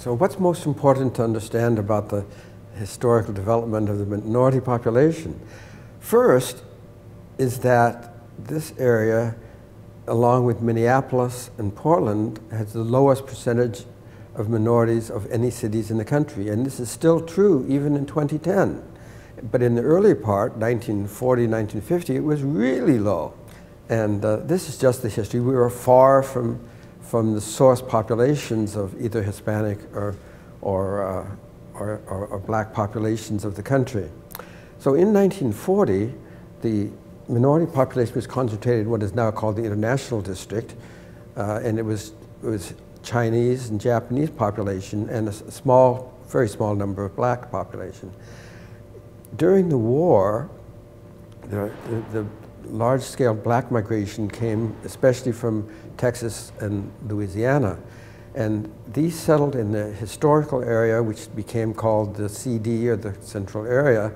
So what's most important to understand about the historical development of the minority population? First is that this area, along with Minneapolis and Portland, has the lowest percentage of minorities of any cities in the country. And this is still true even in 2010. But in the early part, 1940, 1950, it was really low. And this is just the history. We were far from the source populations of either Hispanic or black populations of the country. So in 1940, the minority population was concentrated in what is now called the International District, and it was Chinese and Japanese population and a very small number of black population. During the war, the large-scale black migration came especially from Texas and Louisiana, and these settled in the historical area, which became called the CD, or the Central Area,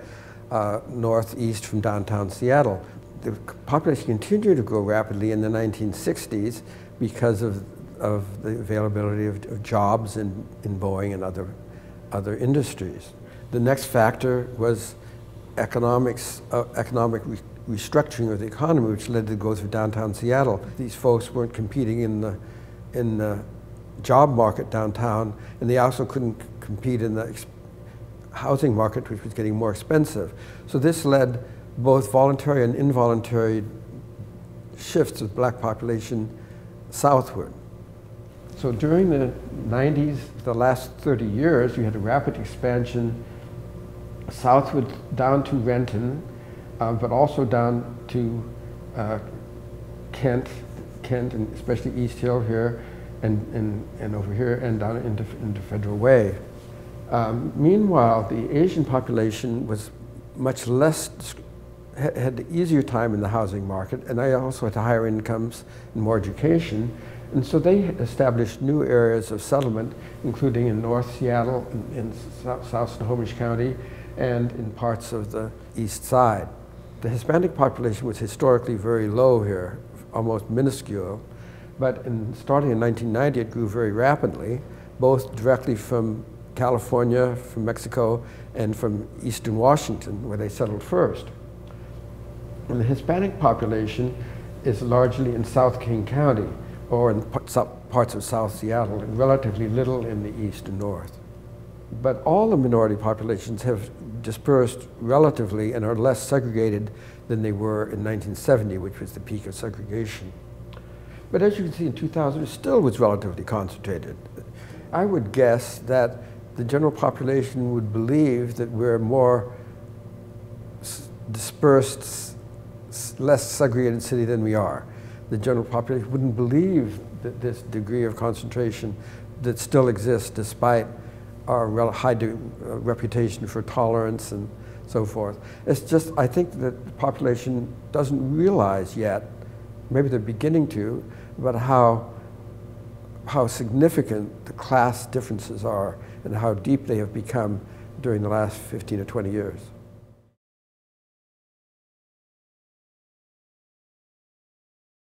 northeast from downtown Seattle. The population continued to grow rapidly in the 1960s because of the availability of jobs in Boeing and other industries. The next factor was economic restructuring of the economy, which led to the growth of downtown Seattle. These folks weren't competing in the job market downtown, and they also couldn't compete in the housing market, which was getting more expensive. So this led both voluntary and involuntary shifts of black population southward. So during the 90s, the last 30 years, we had a rapid expansion southward down to Renton, but also down to Kent, and especially East Hill here, and over here, and down into Federal Way. Meanwhile, the Asian population was much less, had the easier time in the housing market, and they also had higher incomes and more education. And so they established new areas of settlement, including in North Seattle, in South Snohomish County, and in parts of the east side. The Hispanic population was historically very low here, almost minuscule, but starting in 1990, it grew very rapidly, both directly from California, from Mexico, and from eastern Washington, where they settled first. And the Hispanic population is largely in South King County, or in parts of South Seattle, and relatively little in the east and north. But all the minority populations have dispersed relatively and are less segregated than they were in 1970, which was the peak of segregation. But as you can see, in 2000, it still was relatively concentrated. I would guess that the general population would believe that we're more dispersed, less segregated city than we are. The general population wouldn't believe that this degree of concentration that still exists despite our high reputation for tolerance and so forth. It's just, I think that the population doesn't realize yet, maybe they're beginning to, but how significant the class differences are and how deep they have become during the last 15 or 20 years.